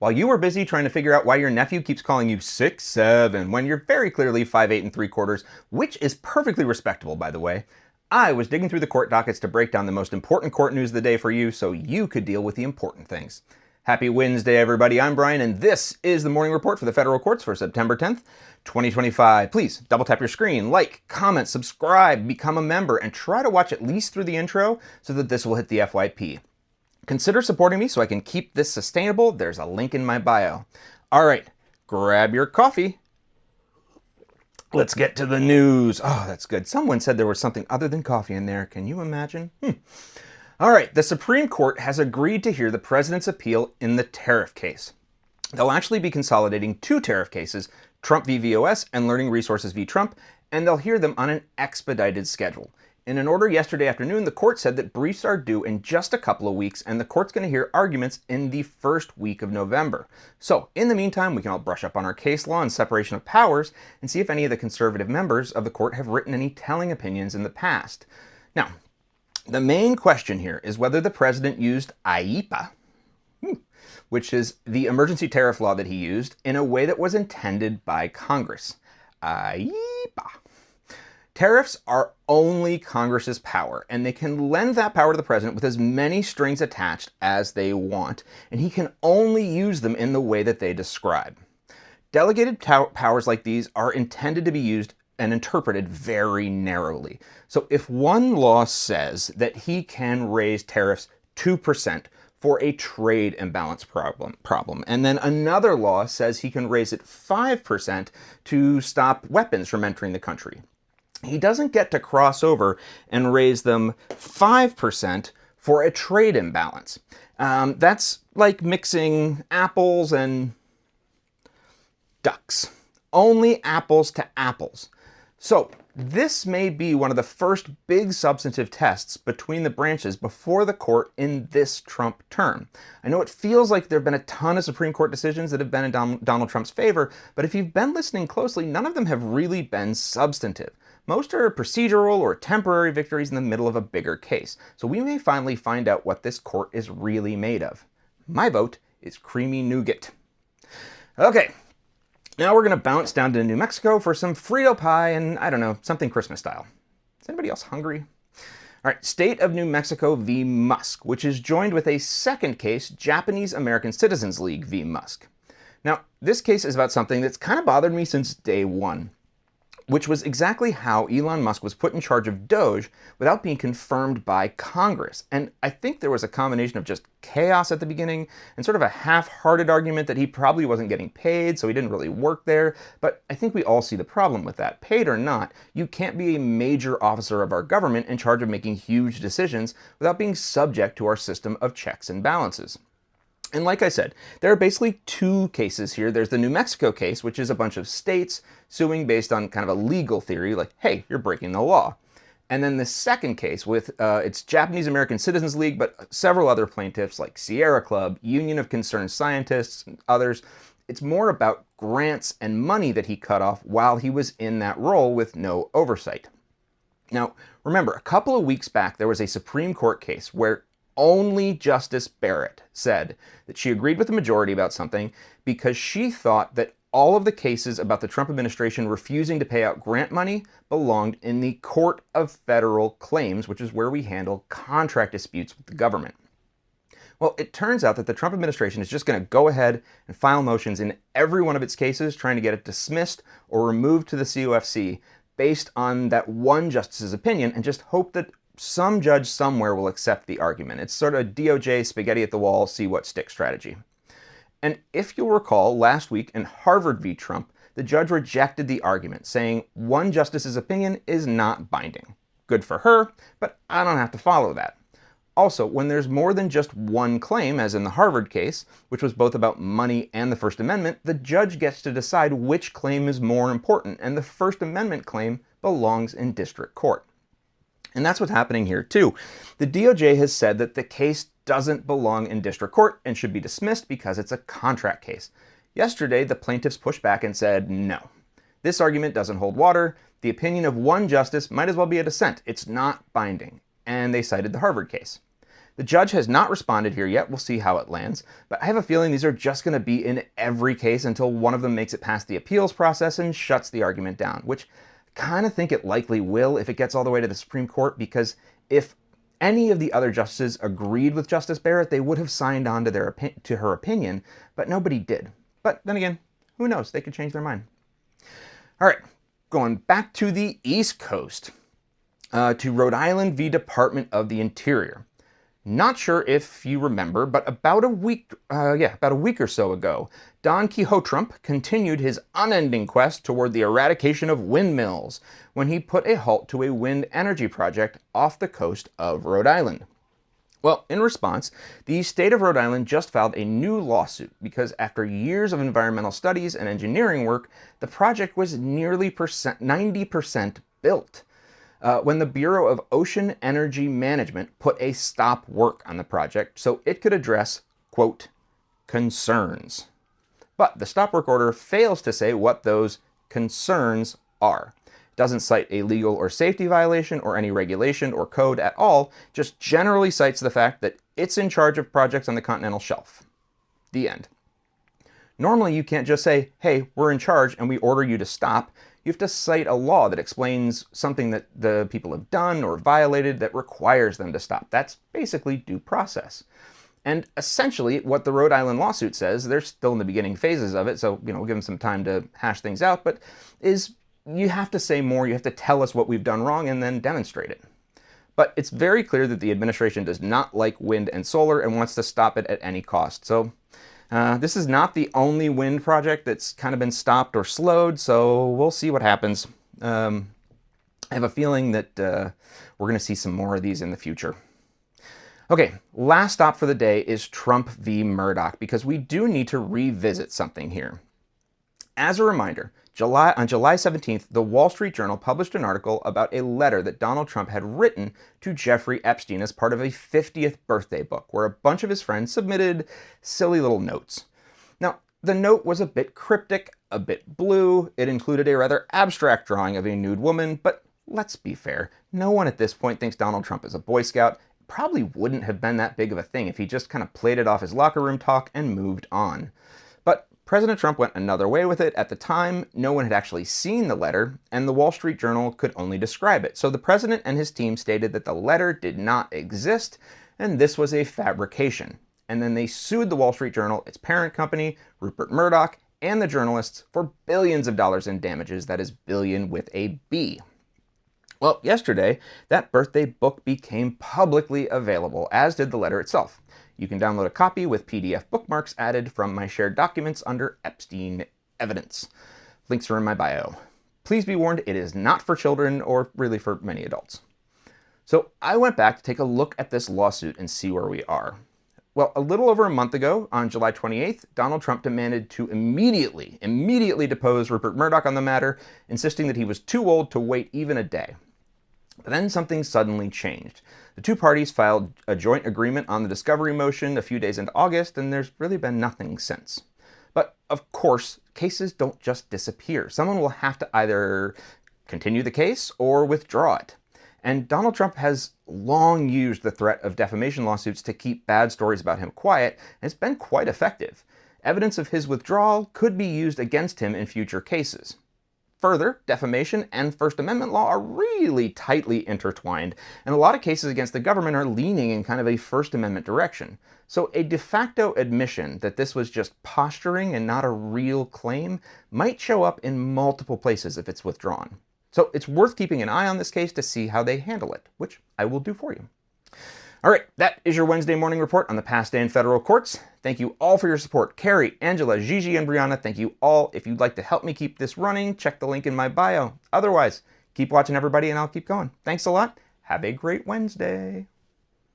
while you were busy trying to figure out why your nephew keeps calling you 6'7" when you're very clearly 5'8"3/4, which is perfectly respectable, by the way, I was digging through the court dockets to break down the most important court news of the day for you so you could deal with the important things. Happy Wednesday, everybody. I'm Brian, and this is the morning report for the federal courts for September 10th, 2025. Please double tap your screen, like, comment, subscribe, become a member, and try to watch at least through the intro so that this will hit the FYP. Consider supporting me so I can keep this sustainable. There's a link in my bio. All right, grab your coffee. Let's get to the news. Oh, that's good. Someone said there was something other than coffee in there. Can you imagine? All right, the Supreme Court has agreed to hear the president's appeal in the tariff case. They'll actually be consolidating two tariff cases, Trump v. VOS and Learning Resources v. Trump, and they'll hear them on an expedited schedule. In an order yesterday afternoon, the court said that briefs are due in just a couple of weeks, and the court's going to hear arguments in the first week of November. So, in the meantime, we can all brush up on our case law and separation of powers and see if any of the conservative members of the court have written any telling opinions in the past. Now, the main question here is whether the president used IEEPA, which is the emergency tariff law that he used, in a way that was intended by Congress. IEEPA. Tariffs are only Congress's power, and they can lend that power to the president with as many strings attached as they want, and he can only use them in the way that they describe. Delegated powers like these are intended to be used and interpreted very narrowly. So if one law says that he can raise tariffs 2% for a trade imbalance problem, and then another law says he can raise it 5% to stop weapons from entering the country, he doesn't get to cross over and raise them 5% for a trade imbalance. That's like mixing apples and ducks. Only apples to apples. So this may be one of the first big substantive tests between the branches before the court in this Trump term. I know it feels like there have been a ton of Supreme Court decisions that have been in Donald Trump's favor, but if you've been listening closely, none of them have really been substantive. Most are procedural or temporary victories in the middle of a bigger case. So we may finally find out what this court is really made of. My vote is creamy nougat. Okay. Now we're going to bounce down to New Mexico for some Frito pie and, I don't know, something Christmas style. Is anybody else hungry? All right, State of New Mexico v. Musk, which is joined with a second case, Japanese American Citizens League v. Musk. Now, this case is about something that's kind of bothered me since day one, which was exactly how Elon Musk was put in charge of Doge without being confirmed by Congress. And I think there was a combination of just chaos at the beginning and sort of a half-hearted argument that he probably wasn't getting paid, so he didn't really work there. But I think we all see the problem with that. Paid or not, you can't be a major officer of our government in charge of making huge decisions without being subject to our system of checks and balances. And like I said, there are basically two cases here. There's the New Mexico case, which is a bunch of states suing based on kind of a legal theory, like, hey, you're breaking the law. And then the second case with, it's Japanese American Citizens League, but several other plaintiffs like Sierra Club, Union of Concerned Scientists, and others. It's more about grants and money that he cut off while he was in that role with no oversight. Now, remember, a couple of weeks back, there was a Supreme Court case where only Justice Barrett said that she agreed with the majority about something because she thought that all of the cases about the Trump administration refusing to pay out grant money belonged in the Court of Federal Claims, which is where we handle contract disputes with the government. Well, it turns out that the Trump administration is just going to go ahead and file motions in every one of its cases trying to get it dismissed or removed to the COFC based on that one justice's opinion and just hope that some judge somewhere will accept the argument. It's sort of a DOJ spaghetti at the wall, see what sticks strategy. And if you'll recall, last week in Harvard v. Trump, the judge rejected the argument, saying one justice's opinion is not binding. Good for her, but I don't have to follow that. Also, when there's more than just one claim, as in the Harvard case, which was both about money and the First Amendment, the judge gets to decide which claim is more important, and the First Amendment claim belongs in district court. And that's what's happening here too. The DOJ has said that the case doesn't belong in district court and should be dismissed because it's a contract case. Yesterday, the plaintiffs pushed back and said, no, this argument doesn't hold water. The opinion of one justice might as well be a dissent. It's not binding. And they cited the Harvard case. The judge has not responded here yet. We'll see how it lands. But I have a feeling these are just going to be in every case until one of them makes it past the appeals process and shuts the argument down, which I kind of think it likely will if it gets all the way to the Supreme Court, because if any of the other justices agreed with Justice Barrett, they would have signed on to her opinion, but nobody did. But then again, who knows? They could change their mind. All right, going back to the East Coast, to Rhode Island v. Department of the Interior. Not sure if you remember, but about a week or so ago, Don Quixote continued his unending quest toward the eradication of windmills when he put a halt to a wind energy project off the coast of Rhode Island. Well, in response, the state of Rhode Island just filed a new lawsuit because after years of environmental studies and engineering work, the project was nearly 90% built. When the Bureau of Ocean Energy Management put a stop work on the project so it could address, quote, concerns. But the stop work order fails to say what those concerns are. It doesn't cite a legal or safety violation or any regulation or code at all, just generally cites the fact that it's in charge of projects on the continental shelf. The end. Normally you can't just say, hey, we're in charge and we order you to stop. You have to cite a law that explains something that the people have done or violated that requires them to stop. That's basically due process. And essentially what the Rhode Island lawsuit says, they're still in the beginning phases of it, so we'll give them some time to hash things out, but is you have to say more, you have to tell us what we've done wrong and then demonstrate it. But it's very clear that the administration does not like wind and solar and wants to stop it at any cost. So this is not the only wind project that's kind of been stopped or slowed, so we'll see what happens. I have a feeling that we're going to see some more of these in the future. Okay, last stop for the day is Trump v. Murdoch, because we do need to revisit something here. As a reminder, on July 17th, the Wall Street Journal published an article about a letter that Donald Trump had written to Jeffrey Epstein as part of a 50th birthday book, where a bunch of his friends submitted silly little notes. Now, the note was a bit cryptic, a bit blue. It included a rather abstract drawing of a nude woman, but let's be fair. No one at this point thinks Donald Trump is a Boy Scout. It probably wouldn't have been that big of a thing if he just kind of played it off his locker room talk and moved on. But President Trump went another way with it. At the time, no one had actually seen the letter, and the Wall Street Journal could only describe it. So the president and his team stated that the letter did not exist, and this was a fabrication. And then they sued the Wall Street Journal, its parent company, Rupert Murdoch, and the journalists for billions of dollars in damages. That is billion with a B. Well, yesterday, that birthday book became publicly available, as did the letter itself. You can download a copy with PDF bookmarks added from my shared documents under Epstein Evidence. Links are in my bio. Please be warned, it is not for children or really for many adults. So I went back to take a look at this lawsuit and see where we are. Well, a little over a month ago, on July 28th, Donald Trump demanded to immediately depose Rupert Murdoch on the matter, insisting that he was too old to wait even a day. But then something suddenly changed. The two parties filed a joint agreement on the discovery motion a few days into August, and there's really been nothing since. But of course, cases don't just disappear. Someone will have to either continue the case or withdraw it. And Donald Trump has long used the threat of defamation lawsuits to keep bad stories about him quiet, and it's been quite effective. Evidence of his withdrawal could be used against him in future cases. Further, defamation and First Amendment law are really tightly intertwined, and a lot of cases against the government are leaning in kind of a First Amendment direction. So a de facto admission that this was just posturing and not a real claim might show up in multiple places if it's withdrawn. So it's worth keeping an eye on this case to see how they handle it, which I will do for you. All right, that is your Wednesday morning report on the past day in federal courts. Thank you all for your support. Carrie, Angela, Gigi, and Brianna, thank you all. If you'd like to help me keep this running, check the link in my bio. Otherwise, keep watching everybody and I'll keep going. Thanks a lot. Have a great Wednesday.